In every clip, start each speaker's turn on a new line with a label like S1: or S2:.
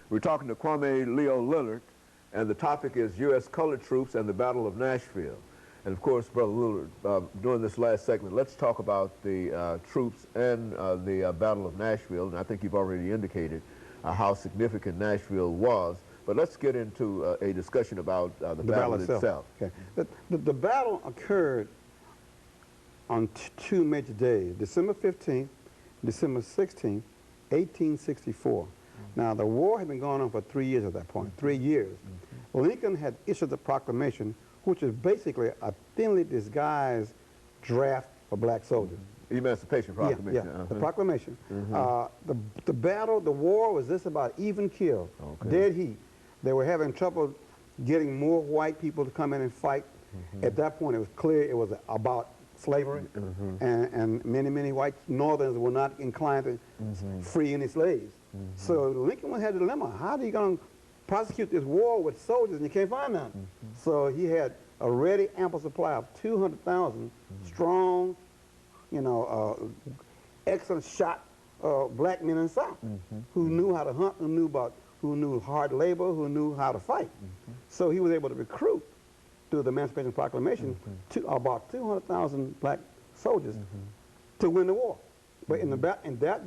S1: We're talking to Kwame Leo Lillard, and the topic is U.S. colored troops and the Battle of Nashville. And of course, Brother Lillard, during this last segment, let's talk about the troops and the Battle of Nashville. And I think you've already indicated how significant Nashville was. But let's get into a discussion about the battle itself.
S2: Okay. The battle occurred on two major days, December 15th, December 16th, 1864. Now, the war had been going on for 3 years at that point, 3 years. Lincoln had issued the proclamation, which is basically a thinly disguised draft for black soldiers.
S1: Emancipation Proclamation.
S2: Yeah, the proclamation. The battle, the war was just about even kill, dead heat. They were having trouble getting more white people to come in and fight. At that point, it was clear it was about slavery, and many white Northerners were not inclined to free any slaves. So Lincoln had a dilemma. How are you going to prosecute this war with soldiers and you can't find none? So he had a ready, ample supply of 200,000 strong, you know, excellent shot black men in the South who knew how to hunt, who knew hard labor, who knew how to fight. So he was able to recruit through the Emancipation Proclamation to about 200,000 black soldiers to win the war. But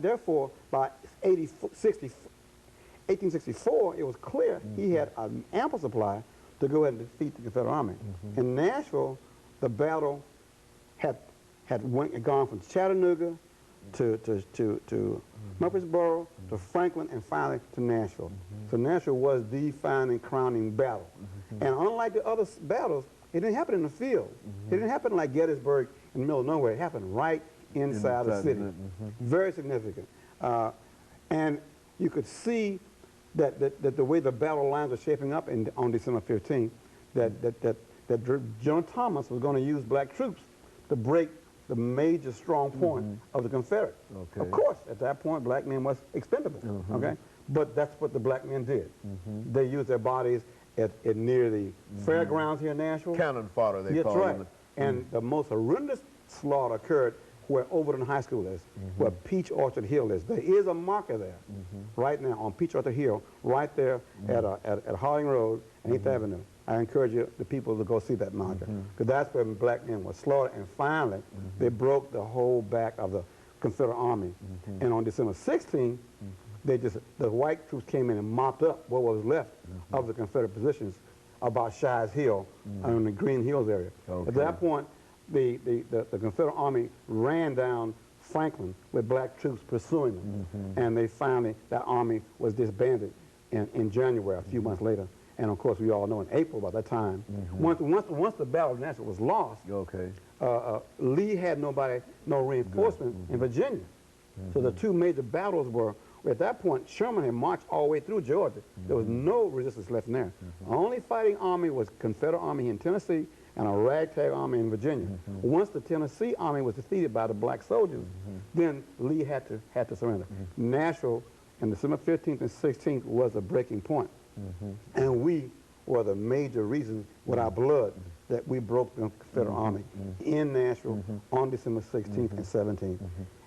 S2: therefore, by 1864, it was clear he had an ample supply to go ahead and defeat the Confederate Army. In Nashville, the battle had gone from Chattanooga to Murfreesboro to Franklin and finally to Nashville. So Nashville was the final crowning battle. And unlike the other battles, it didn't happen in the field. It didn't happen like Gettysburg in the middle of nowhere. It happened right inside the city. Very significant. And you could see that the way the battle lines were shaping up on December 15th, that John Thomas was going to use black troops to break the major strong point of the Confederates. Of course, at that point, black men was expendable. But that's what the black men did. They used their bodies at near the fairgrounds here in Nashville.
S1: Cannon fodder, they call them.
S2: And the most horrendous slaughter occurred where Overton High School is, where Peach Orchard Hill is. There is a marker there right now on Peach Orchard Hill, right there at Harding Road and 8th Avenue. I encourage the people to go see that marker, because that's where black men were slaughtered. And finally, they broke the whole back of the Confederate Army. And on December 16th, the white troops came in and mopped up what was left of the Confederate positions about Shies Hill and the Green Hills area. At that point, the Confederate Army ran down Franklin with black troops pursuing them. And they finally, that army was disbanded in January, a few months later. And of course, we all know in April by that time, once the Battle of Nashville was lost, Lee had no reinforcement in Virginia. So the two major battles were, at that point, Sherman had marched all the way through Georgia. There was no resistance left in there. The only fighting army was Confederate Army in Tennessee and a ragtag army in Virginia. Once the Tennessee army was defeated by the black soldiers, then Lee had to surrender. Nashville, on December 15th and 16th, was a breaking point. And we were the major reason with our blood that we broke the Confederate Army in Nashville on December 16th and 17th.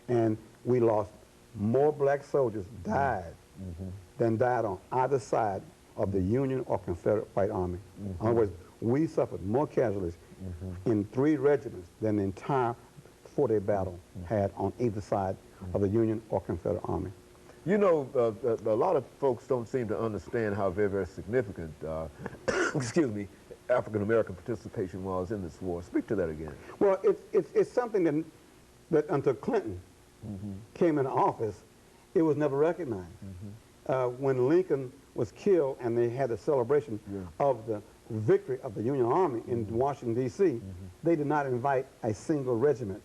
S2: And we lost more black soldiers died than died on either side of the Union or Confederate White Army. In other words, we suffered more casualties in 3 regiments than the entire 4-day battle had on either side of the Union or Confederate Army.
S1: You know, a lot of folks don't seem to understand how very significant, excuse me, African-American participation was in this war. Speak to that again.
S2: Well, it's something that until Clinton came into office, it was never recognized. When Lincoln was killed and they had the celebration of the victory of the Union Army in Washington, D.C., they did not invite a single regiment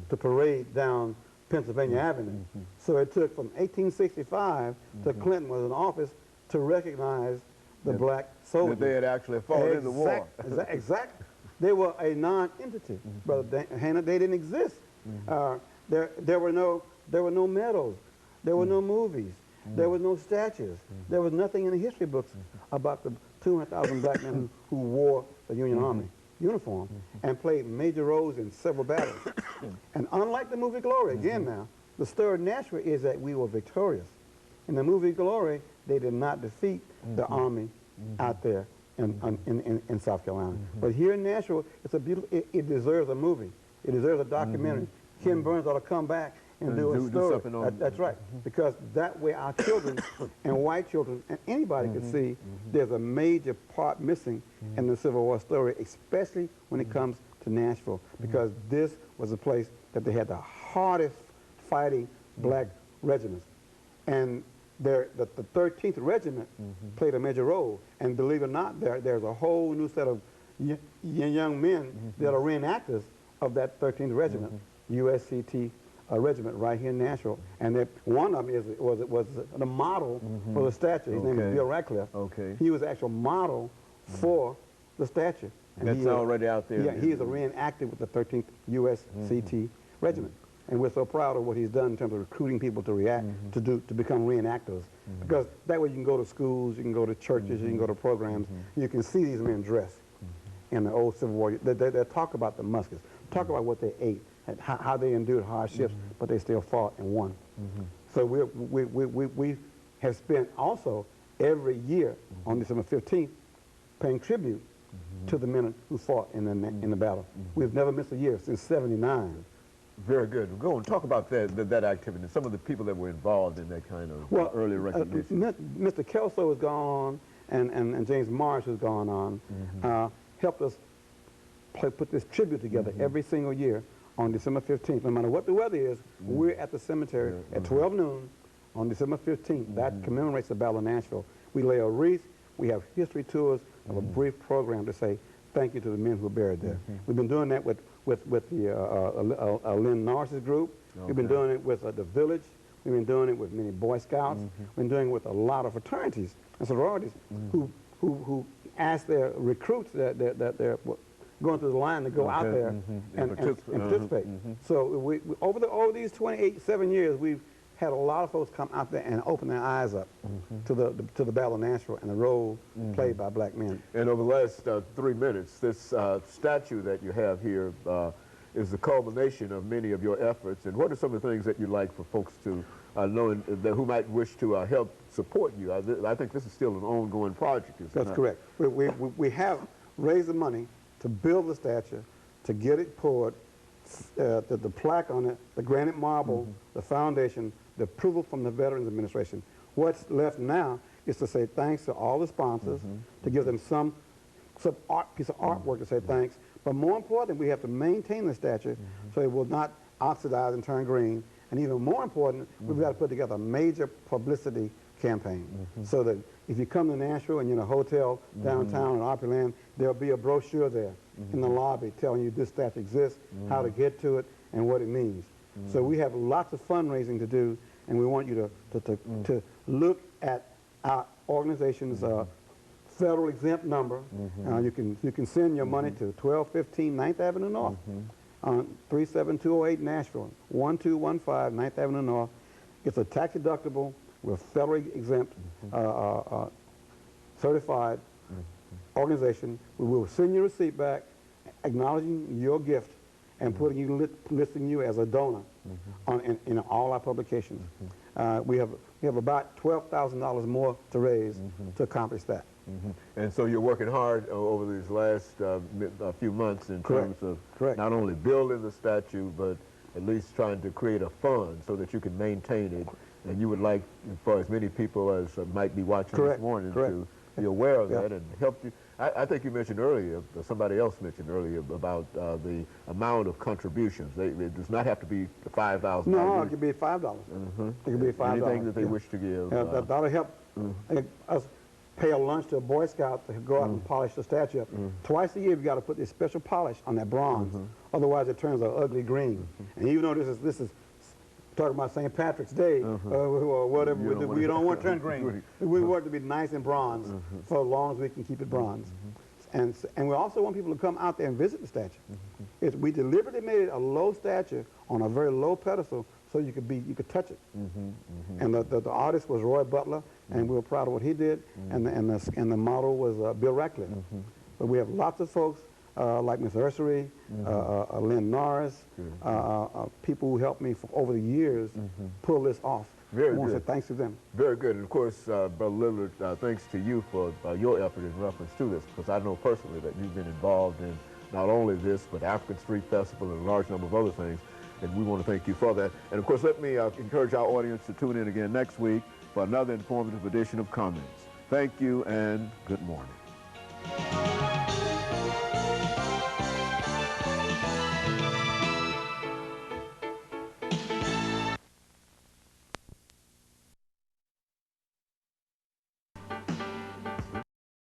S2: to parade down Pennsylvania Avenue. So it took from 1865 to Clinton was in office to recognize the black soldiers.
S1: That they had actually fought in the war.
S2: Exactly. They were a non-entity, Brother Hannah. They didn't exist. There were no medals. There were no movies. There was no statues. There was nothing in the history books about the 200,000 black men who wore the Union Army uniform and played major roles in several battles. And unlike the movie Glory, again now, the story of Nashville is that we were victorious. In the movie Glory, they did not defeat the Army out there in South Carolina. But here in Nashville, it's a beautiful, it deserves a movie. It deserves a documentary. Ken Burns ought to come back and do a story. That's right. Because that way our children and white children and anybody can see there's a major part missing in the Civil War story, especially when it comes to Nashville, because this was a place that they had the hardest fighting black regiments. And the 13th Regiment played a major role. And believe it or not, there's a whole new set of young men that are reenactors of that 13th Regiment, USCT regiment right here in Nashville. And one of them was the model for the statue. His name is Bill Ratcliffe. He was the actual model for the statue. And
S1: that's already out there.
S2: Yeah, he is a reenactor with the 13th USCT Regiment. And we're so proud of what he's done in terms of recruiting people to to become reenactors. Because that way you can go to schools, you can go to churches, you can go to programs, you can see these men dressed in the old Civil War. They talk about the muskets, talk about what they ate, and how they endured hardships, but they still fought and won. So we have spent also every year on December 15th paying tribute to the men who fought in the battle. We've never missed a year since '79.
S1: Very good. Go and talk about that activity and some of the people that were involved in that kind of early recognition.
S2: Mr. Kelso has gone on, and James Marsh has gone on, helped us put this tribute together every single year on December 15th. No matter what the weather is, we're at the cemetery at 12 noon on December 15th. That commemorates the Battle of Nashville. We lay a wreath, we have history tours, of a brief program to say thank you to the men who are buried there. We've been doing that with the Lynn Norris's group. We've been doing it with the Village. We've been doing it with many Boy Scouts. We've been doing it with a lot of fraternities and sororities who ask their recruits that they're going through the line to go out there and participate. So over these 7 years, we've had a lot of folks come out there and open their eyes up to the Battle of Nashville and the role played by black men.
S1: And over the last 3 minutes, this statue that you have here is the culmination of many of your efforts. And what are some of the things that you'd like for folks to know who might wish to help support you? I think this is still an ongoing project.
S2: That's correct. We have raised the money to build the statue, to get it poured, the plaque on it, the granite marble, the foundation, the approval from the Veterans Administration. What's left now is to say thanks to all the sponsors, to give them some piece of artwork to say thanks. But more importantly, we have to maintain the statue so it will not oxidize and turn green. And even more important, we've got to put together a major publicity campaign so that if you come to Nashville and you're in a hotel downtown in Opryland, there'll be a brochure there in the lobby telling you this statue exists, how to get to it, and what it means. So we have lots of fundraising to do, and we want you to look at our organization's federal exempt number. You can send your money to 1215 9th Avenue North on 37208 Nashville, 1215 9th Avenue North. It's a tax deductible, we're federally exempt, certified organization. We will send you a receipt back acknowledging your gift and listing you as a donor in all our publications. We have about $12,000 more to raise to accomplish that.
S1: And so you're working hard over these last few months in terms of not only building the statue, but at least trying to create a fund so that you can maintain it. And you would like for as many people as might be watching this morning to be aware of that and help you. I think you mentioned earlier, somebody else mentioned earlier about the amount of contributions. It does not have to be $5,000.
S2: No, it could be $5. It could be $5.
S1: Anything that they wish to give.
S2: That'll help us pay a lunch to a Boy Scout to go out and polish the statue up. Twice a year, you've got to put this special polish on that bronze. Otherwise, it turns an ugly green. And even though this is talking about St. Patrick's Day or whatever, we don't want to turn green. We want it to be nice and bronze for as long as we can keep it bronze. And we also want people to come out there and visit the statue. We deliberately made it a low statue on a very low pedestal so you could touch it. And the artist was Roy Butler, and we were proud of what he did. And the model was Bill Ratcliffe. But we have lots of folks like Miss Ursery, Lynn Norris, people who helped me for over the years pull this off.
S1: Very
S2: I want to
S1: good.
S2: say thanks to them.
S1: Very good. And of course, Brother Lillard, thanks to you for your effort in reference to this, because I know personally that you've been involved in not only this, but African Street Festival and a large number of other things, and we want to thank you for that. And of course, let me encourage our audience to tune in again next week for another informative edition of Comments. Thank you and good morning.